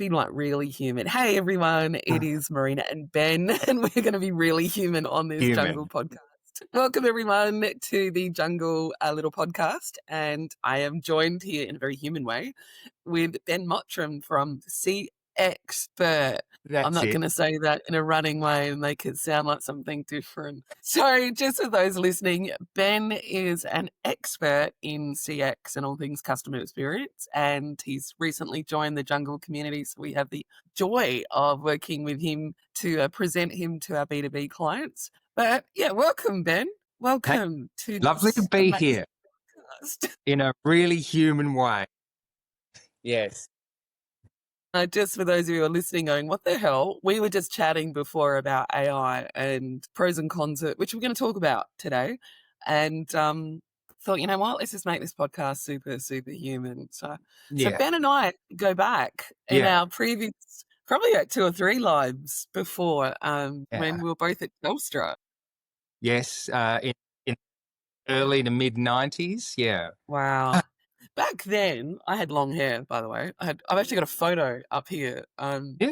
be like really human. Hey everyone, it is Marina and Ben, and we're going to be really human on this Jungle podcast. Welcome everyone to the Jungle little podcast, and I am joined here in a very human way with Ben Mottram from C Expert. I'm not going to say that in a running way and make it sound like something different. So just for those listening, Ben is an expert in CX and all things customer experience, and he's recently joined the Jungle community. So we have the joy of working with him to present him to our B2B clients. But yeah, welcome, Ben. Welcome to lovely to be here in a really human way. Yes. Just for those of you who are listening going, what the hell? We were just chatting before about AI and pros and cons, which we're going to talk about today. And thought, you know what, let's just make this podcast super, super human. So Ben and I go back in our previous, probably like 2 or 3 lives before when we were both at Telstra. Yes, in early to mid-90s, yeah. Wow. Back then, I had long hair, by the way. I've actually got a photo up here. Right. Yeah.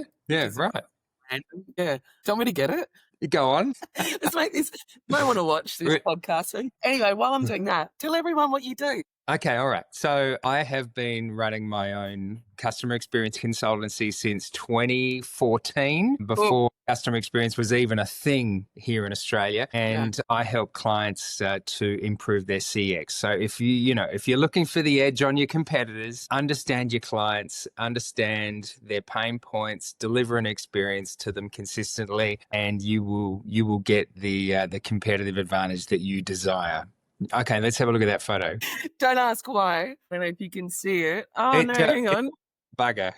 Do you want me to get it? Go on. Let's make this. You might want to watch this podcast. Anyway, while I'm doing that, tell everyone what you do. Okay, all right. So I have been running my own customer experience consultancy since 2014, before customer experience was even a thing here in Australia. And I help clients to improve their CX. So if you're looking for the edge on your competitors, understand your clients, understand their pain points, deliver an experience to them consistently, and you will get the competitive advantage that you desire. Okay, let's have a look at that photo. Don't ask why. I don't know if you can see it. Oh, no, hang on. Bugger.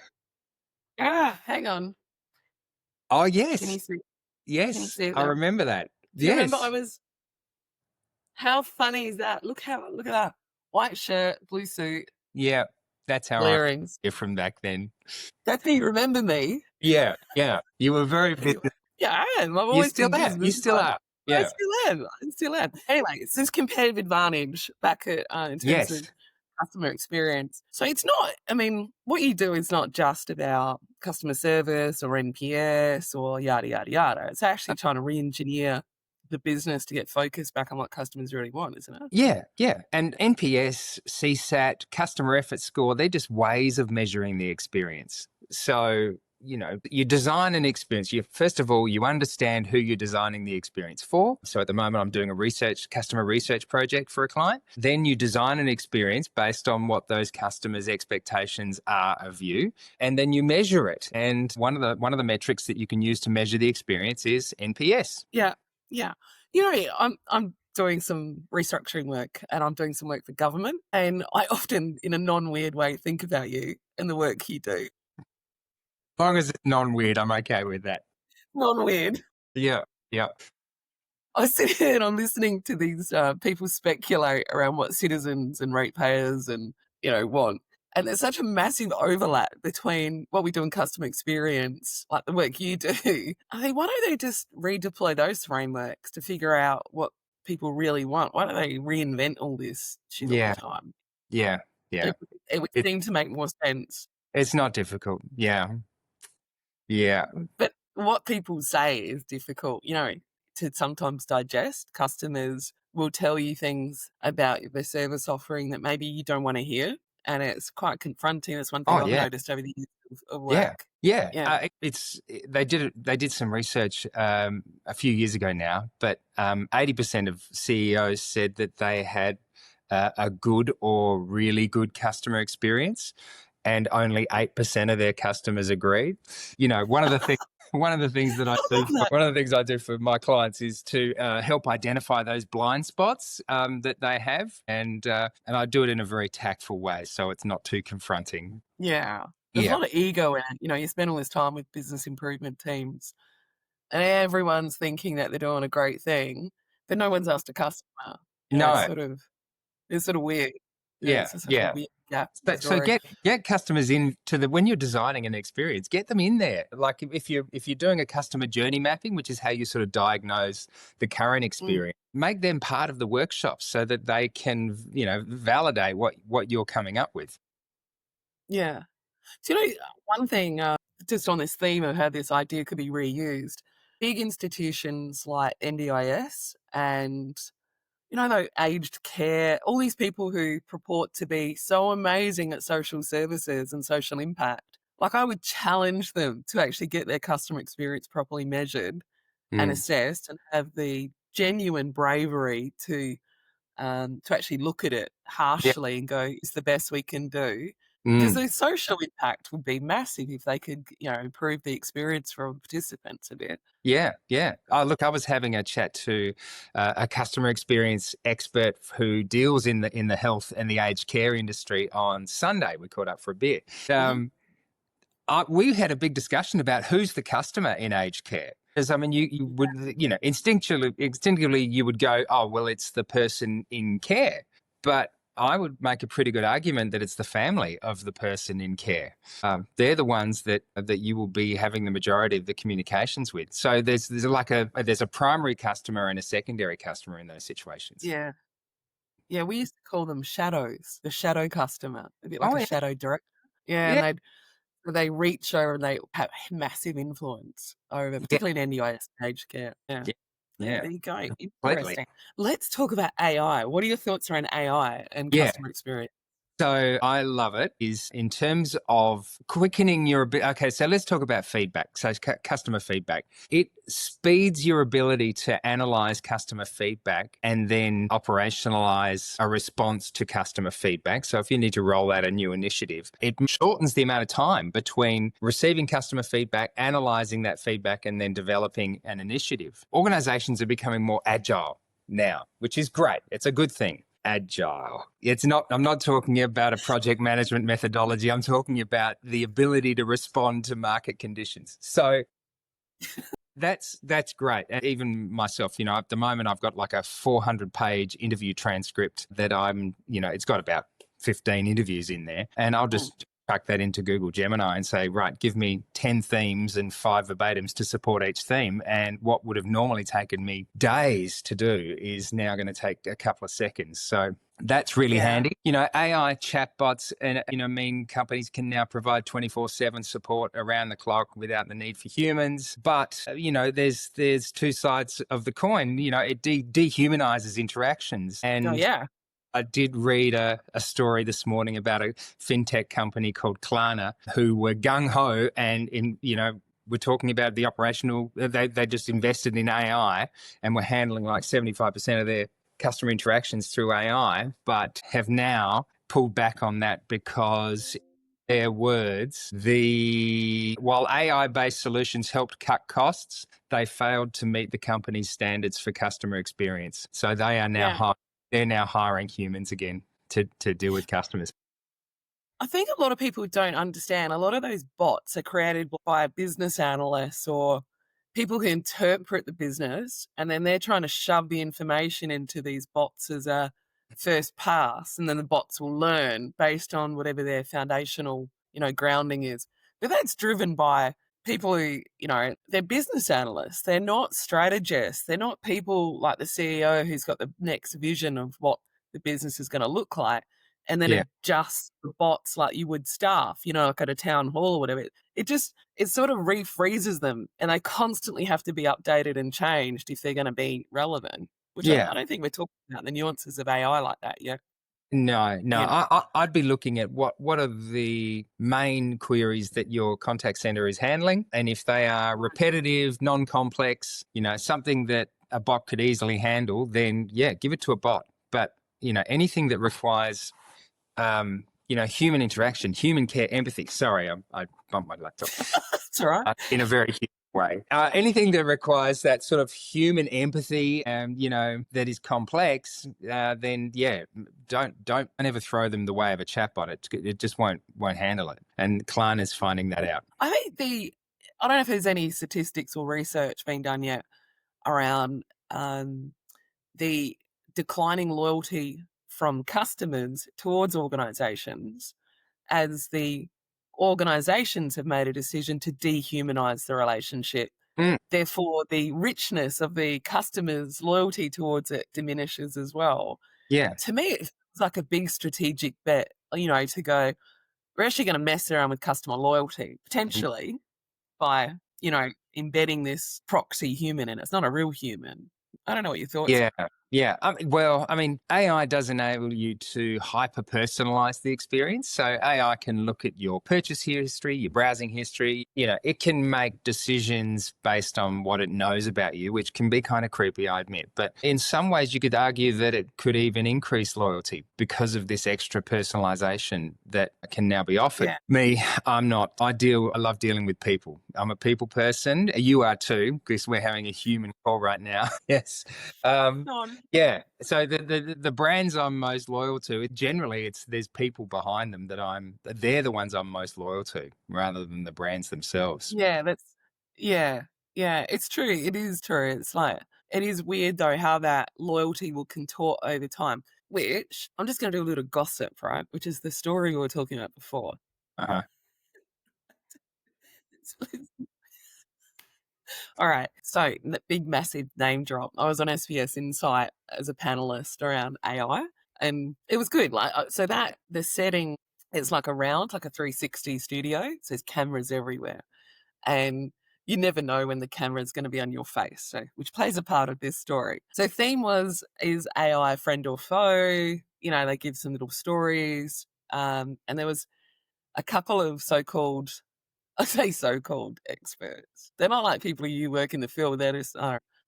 Hang on. Oh, yes. Can you see? Yes, can you see it I remember that. Do you remember how funny is that? Look at that. White shirt, blue suit. Yeah, that's how I hear from back then. That's how you remember me. Yeah. You were very busy. Yeah, I am. You still are. Yeah. I still am. Anyway, it's this competitive advantage back at in terms of customer experience. So it's not, I mean, what you do is not just about customer service or NPS or yada, yada, yada. It's actually trying to re-engineer the business to get focused back on what customers really want, isn't it? Yeah. And NPS, CSAT, customer effort score, they're just ways of measuring the experience. So you design an experience. First of all, you understand who you're designing the experience for. So at the moment, I'm doing a customer research project for a client. Then you design an experience based on what those customers' expectations are of you, and then you measure it. And one of the metrics that you can use to measure the experience is NPS. Yeah. I'm doing some restructuring work, and I'm doing some work for government, and I often, in a non-weird way, think about you and the work you do. As long as it's non-weird, I'm okay with that. Non-weird. Yeah. I sit here and I'm listening to these people speculate around what citizens and ratepayers and, want. And there's such a massive overlap between what we do in customer experience, like the work you do. I mean, why don't they just redeploy those frameworks to figure out what people really want? Why don't they reinvent all this shit all the time? Yeah. It would seem to make more sense. It's not difficult. Yeah. But what people say is difficult, to sometimes digest. Customers will tell you things about the service offering that maybe you don't want to hear. And it's quite confronting. That's one thing I've noticed over the years of work. Yeah. They did some research a few years ago now, but 80% of CEOs said that they had a good or really good customer experience, and only 8% of their customers agreed. One of the things I do for my clients is to help identify those blind spots that they have, and I do it in a very tactful way, so it's not too confronting. Yeah, there's a lot of ego in it. You spend all this time with business improvement teams, and everyone's thinking that they're doing a great thing, but no one's asked a customer. It's sort of weird. So get customers into when you're designing an experience, get them in there. Like if you're doing a customer journey mapping, which is how you sort of diagnose the current experience, make them part of the workshop so that they can, validate what you're coming up with. Yeah. Do you know one thing, just on this theme of how this idea could be reused, big institutions like NDIS and, though aged care, all these people who purport to be so amazing at social services and social impact, like I would challenge them to actually get their customer experience properly measured and Mm. assessed and have the genuine bravery to actually look at it Yeah. harshly and go, "It's the best we can do." Because Mm. the social impact would be massive if they could, improve the experience for participants a bit. Yeah, yeah. Oh, look, I was having a chat to a customer experience expert who deals in the health and the aged care industry on Sunday. We caught up for a bit. Mhm. We had a big discussion about who's the customer in aged care. Because I mean, you would, instinctively you would go, oh well, it's the person in care. But I would make a pretty good argument that it's the family of the person in care. They're the ones that you will be having the majority of the communications with. So there's a primary customer and a secondary customer in those situations. Yeah. Yeah, we used to call them shadows, the shadow customer, a bit like Oh a yeah, shadow director. Yeah, and yeah, they reach over and they have massive influence over, yeah, particularly in NDIS aged care. Yeah. yeah, Yeah, yeah, there you go. completely. Interesting. Let's talk about AI. What are your thoughts around AI and Yeah. customer experience? So I love it is in terms of quickening your ability. Okay, so let's talk about feedback. So customer feedback. It speeds your ability to analyze customer feedback and then operationalize a response to customer feedback. So if you need to roll out a new initiative, it shortens the amount of time between receiving customer feedback, analyzing that feedback, and then developing an initiative. Organizations are becoming more agile now, which is great. It's a good thing. Agile. I'm not talking about a project management methodology. I'm talking about the ability to respond to market conditions. So that's great. And even myself, at the moment I've got like a 400-page interview transcript that it's got about 15 interviews in there, and I'll Mm. just chuck that into Google Gemini and say, right, give me 10 themes and 5 verbatims to support each theme. And what would have normally taken me days to do is now going to take a couple of seconds. So that's really Yeah. handy. AI chatbots and, mean companies can now provide 24/7 support around the clock without the need for humans. But, there's two sides of the coin. It dehumanizes interactions. Oh, And yeah. I did read a story this morning about a fintech company called Klarna who were gung ho and we're talking about the operational. They just invested in AI and were handling like 75% of their customer interactions through AI, but have now pulled back on that because their words, while AI-based solutions helped cut costs, they failed to meet the company's standards for customer experience. So Yeah. they're now hiring humans again to deal with customers. I think a lot of people don't understand. A lot of those bots are created by business analysts or people who interpret the business, and then they're trying to shove the information into these bots as a first pass, and then the bots will learn based on whatever their foundational, grounding is. But that's driven by people who, they're business analysts. They're not strategists. They're not people like the CEO who's got the next vision of what the business is going to look like and then Yeah, adjust the bots like you would staff, like at a town hall or whatever. It sort of refreezes them and they constantly have to be updated and changed if they're going to be relevant, which yeah. I don't think we're talking about the nuances of AI like that yet. No, no. You know, I'd be looking at what are the main queries that your contact center is handling, and if they are repetitive, non-complex, something that a bot could easily handle, then yeah, give it to a bot. But anything that requires human interaction, human care, empathy. Sorry, I bumped my laptop. that's all right. In a very human way. Anything that requires that sort of human empathy, that is complex, then yeah, don't ever throw them the way of a chatbot. It just won't handle it. And Klarna's finding that out. I think I don't know if there's any statistics or research being done yet around the declining loyalty from customers towards organizations as the organizations have made a decision to dehumanize the relationship. Mm, Therefore, the richness of the customer's loyalty towards it diminishes as well. yeah, To me, it feels like a big strategic bet, to go, we're actually going to mess around with customer loyalty, potentially, by, embedding this proxy human in it. It's not a real human. I don't know what your thoughts are. Yeah. AI does enable you to hyper-personalize the experience. So AI can look at your purchase history, your browsing history. It can make decisions based on what it knows about you, which can be kind of creepy, I admit. But in some ways, you could argue that it could even increase loyalty because of this extra personalization that can now be offered. Yeah. Me, I'm not. I love dealing with people. I'm a people person. You are too, because we're having a human call right now. Yes. Yeah. So the brands I'm most loyal to, generally there's people behind them they're the ones I'm most loyal to rather than the brands themselves. Yeah, it's true. It is true. It's like, it is weird though how that loyalty will contort over time, which I'm just going to do a little gossip, right? Which is the story we were talking about before. Uh-huh. All right. So the big, massive name drop. I was on SBS Insight as a panelist around AI, and it was good. So that the setting is like like a 360 studio. So there's cameras everywhere, and you never know when the camera is going to be on your face. So, which plays a part of this story. So theme is AI friend or foe? They give some little stories, and there was a couple of so-called, I say so-called experts. They're not like people who work in the field. They're just,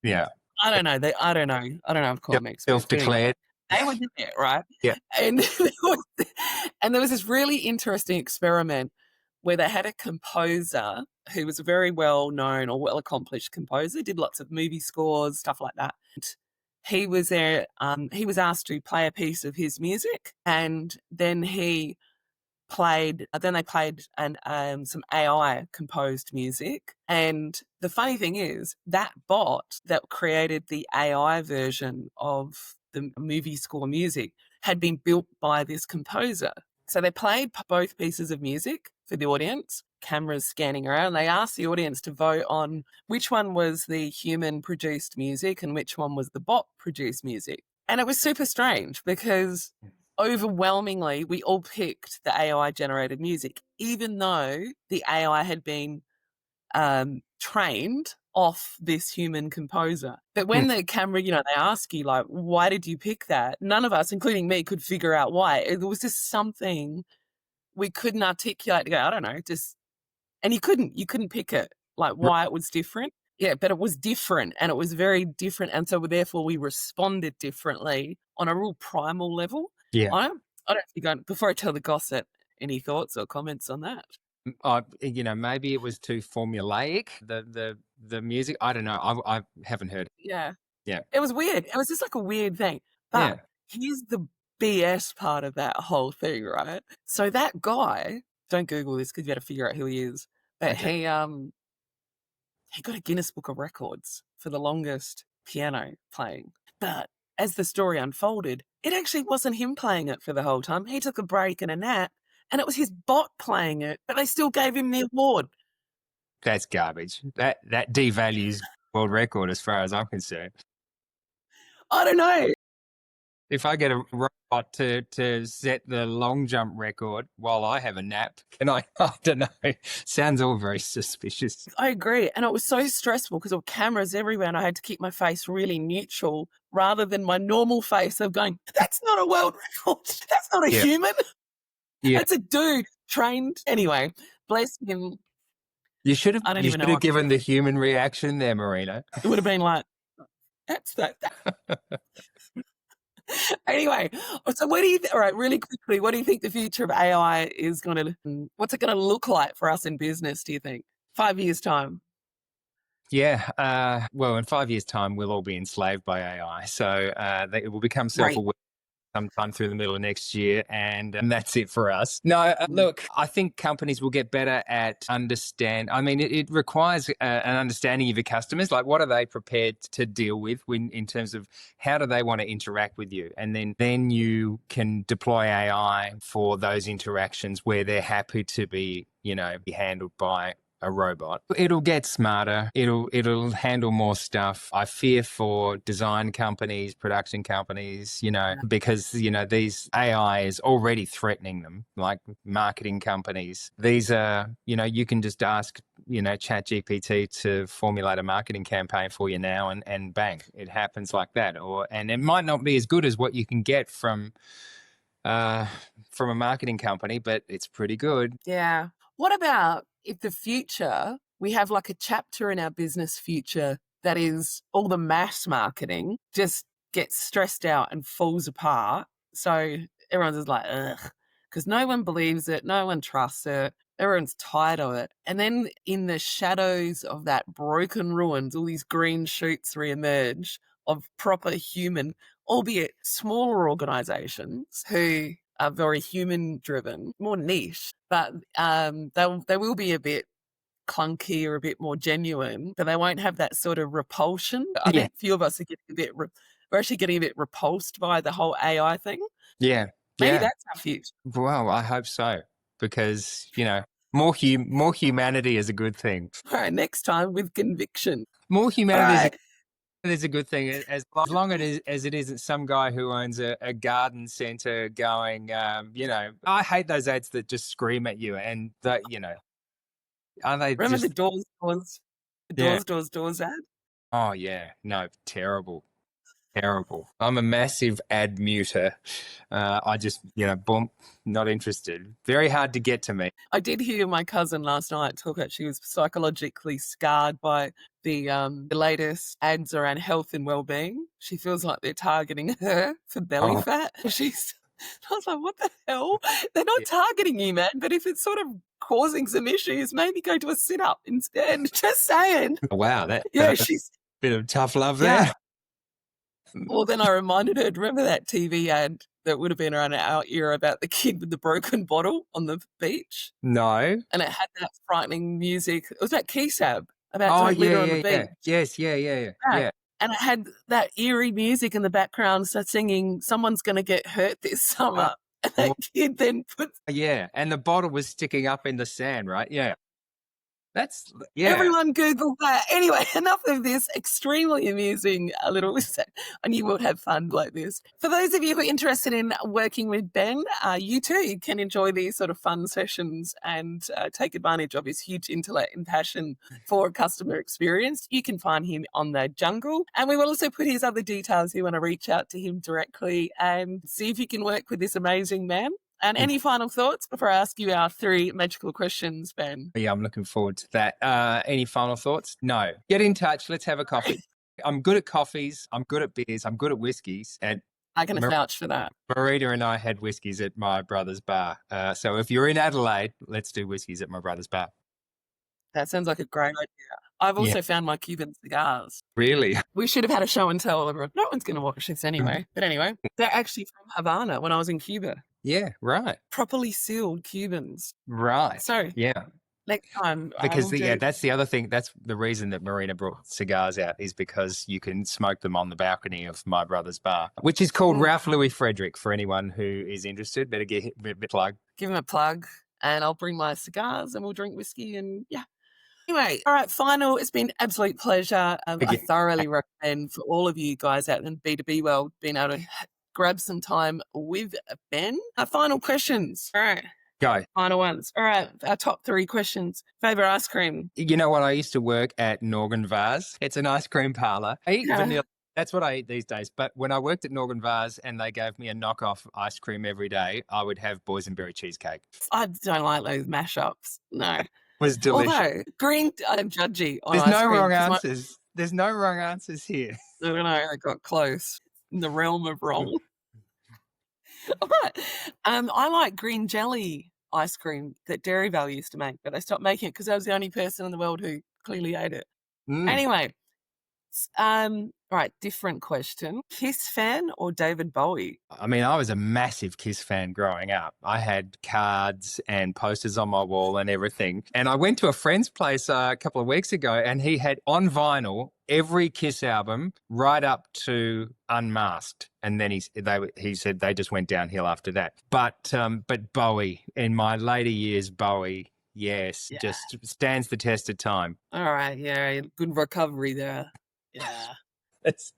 Yeah. I don't know. I don't know. I don't know if I call them experts. Self-declared. They were there, right? Yeah. And there was this really interesting experiment where they had a composer who was a very well-known or well-accomplished composer, did lots of movie scores, stuff like that. And he was there. He was asked to play a piece of his music, and then they played some AI composed music. And the funny thing is that bot that created the AI version of the movie score music had been built by this composer. So they played both pieces of music for the audience, cameras scanning around. They asked the audience to vote on which one was the human produced music and which one was the bot produced music. And it was super strange because overwhelmingly, we all picked the AI generated music, even though the AI had been trained off this human composer. But when the camera, they ask you, like, why did you pick that? None of us, including me, could figure out why. It was just something we couldn't articulate to go, I don't know, and you couldn't pick it, like why it was different. Yeah, but it was different, and it was very different. And so therefore we responded differently on a real primal level. Yeah. I don't think before I tell the gossip, any thoughts or comments on that? Maybe it was too formulaic, the music. I don't know. I haven't heard. Yeah. Yeah. It was weird. It was just like a weird thing. But here's the BS part of that whole thing, right? So that guy, don't Google this because you got to figure out who he is. But Okay. he got a Guinness Book of Records for the longest piano playing. But as the story unfolded, it actually wasn't him playing it for the whole time. He took a break and a nap, and it was his bot playing it, but they still gave him the award. That's garbage. That devalues world record as far as I'm concerned. I don't know. If I get a robot to set the long jump record while I have a nap, can I don't know. Sounds all very suspicious. I agree. And it was so stressful because there were cameras everywhere and I had to keep my face really neutral rather than my normal face of going, that's not a world record. That's not a human. Yeah. That's a dude trained. Anyway, bless him. You should have given the human reaction there, Marina. It would have been like, that's that. Anyway, so all right, really quickly, what do you think the future of AI is what's it going to look like for us in business, do you think? 5 years' time? Yeah. Well, in 5 years' time, we'll all be enslaved by AI. So it will become self-aware sometime through the middle of next year, and that's it for us. No, look, I think companies will get better at it requires an understanding of your customers. Like, what are they prepared to deal with in terms of how do they want to interact with you? And then you can deploy AI for those interactions where they're happy to be handled by a robot. It'll get smarter. It'll handle more stuff. I fear for design companies, production companies, because, these AI is already threatening them, like marketing companies. These are, you can just ask, ChatGPT to formulate a marketing campaign for you now and bang, it happens like that. And it might not be as good as what you can get from a marketing company, but it's pretty good. Yeah. What about if the future, we have like a chapter in our business future that is all the mass marketing just gets stressed out and falls apart. So everyone's just like, ugh, because no one believes it. No one trusts it. Everyone's tired of it. And then in the shadows of that broken ruins, all these green shoots reemerge of proper human, albeit smaller organizations who are very human driven, more niche, but they will be a bit clunky or a bit more genuine, but they won't have that sort of repulsion. I think a few of us are getting a bit, we're actually getting a bit repulsed by the whole AI thing. Yeah. Maybe that's our future. Well, I hope so, because, more humanity is a good thing. All right, next time with conviction. More humanity is a good thing, as long as it isn't some guy who owns a garden centre going, I hate those ads that just scream at you and that, are they Remember just... the doors ad? Oh, yeah. No, terrible. Terrible. I'm a massive ad muter. I just, boom, not interested. Very hard to get to me. I did hear my cousin last night talk about she was psychologically scarred by the latest ads around health and well-being. She feels like they're targeting her for belly fat. I was like, what the hell? They're not targeting you, man. But if it's sort of causing some issues, maybe go to a sit-up instead. Just saying. Wow, she's a bit of tough love there. Well, then I reminded her, remember that TV ad that would have been around our era about the kid with the broken bottle on the beach? No. And it had that frightening music. It was that Keysab about doing litter on the beach. Yes, yeah. And it had that eerie music in the background, so singing, someone's going to get hurt this summer. And that kid then put... Yeah, and the bottle was sticking up in the sand, right? Yeah. Everyone Google that. Anyway, enough of this extremely amusing little... I knew we'd have fun like this. For those of you who are interested in working with Ben, you too can enjoy these sort of fun sessions and take advantage of his huge intellect and passion for customer experience. You can find him on the Jungle. And we will also put his other details if you want to reach out to him directly and see if you can work with this amazing man. And any final thoughts before I ask you our 3 magical questions, Ben? Yeah, I'm looking forward to that. Any final thoughts? No. Get in touch. Let's have a coffee. I'm good at coffees. I'm good at beers. I'm good at whiskies. And I can vouch for that. Marina and I had whiskies at my brother's bar. So if you're in Adelaide, let's do whiskies at my brother's bar. That sounds like a great idea. I've also found my Cuban cigars. Really? We should have had a show and tell everyone. No one's going to watch this anyway. But anyway, they're actually from Havana when I was in Cuba. Yeah, right. Properly sealed Cubans. Right. So, next time. Because that's the other thing. That's the reason that Marina brought cigars out, is because you can smoke them on the balcony of my brother's bar, which is called Ralph Louis Frederick, for anyone who is interested. Better give him a plug. Give him a plug, and I'll bring my cigars and we'll drink whiskey and Anyway, all right, final. It's been an absolute pleasure. I thoroughly recommend for all of you guys out in B2B world being able to grab some time with Ben. Our final questions. All right. Go. Final ones. All right. Our top 3 questions. Favorite ice cream? You know what? I used to work at Norgan Vase. It's an ice cream parlor. I eat vanilla. That's what I eat these days. But when I worked at Norgan Vase and they gave me a knockoff ice cream every day, I would have boysenberry cheesecake. I don't like those mashups. No. Was delicious. Although, green, I'm judgy on There's ice no cream, wrong answers. There's no wrong answers here. I don't know. I got close in the realm of wrong. All right. I like green jelly ice cream that Dairy Valley used to make, but they stopped making it because I was the only person in the world who clearly ate it. Anyway, right, different question. Kiss fan or David Bowie? I mean, I was a massive Kiss fan growing up. I had cards and posters on my wall and everything. And I went to a friend's place a couple of weeks ago and he had on vinyl every Kiss album right up to Unmasked. And then he said they just went downhill after that. But Bowie, in my later years, Bowie, Yes, Yeah. just stands the test of time. All right. Yeah. Good recovery there. Yeah. That's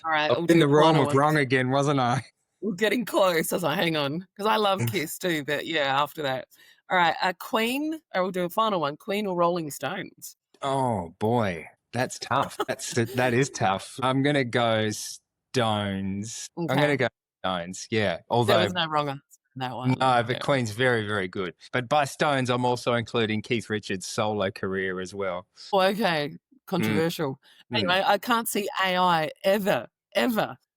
All right. I was We'll in do the the realm final of one. wrong again, wasn't I? We're getting close. I was like, hang on, because I love Kiss too. But yeah, after that. All right. Queen. I will do a final one. Queen or Rolling Stones? Oh boy, that's tough. That is tough. I'm gonna go Stones. I'm gonna Okay. go Stones. Yeah. There Although was no wrong answer in that one. no, but Yeah. Queen's very, very good. But by Stones, I'm also including Keith Richards' solo career as well. Well, okay. Mm, Controversial. mm. Anyway, I can't see AI ever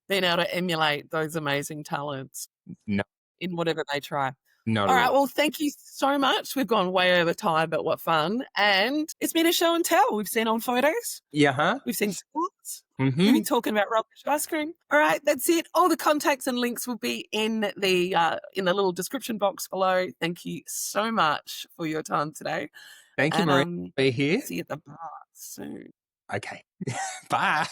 being able to emulate those amazing talents No, in whatever they try. not All at right. all. Well, thank you so much. We've gone way over time, but what fun. And it's been a show and tell. We've seen old photos. Yeah, huh? We've seen sports. We've Mm-hmm. been talking about rubbish ice cream. All right, that's it. All the contacts and links will be in the little description box below. Thank you so much for your time today, Thank you, and Maria. Be here. see you at the bar soon. Okay. Bye.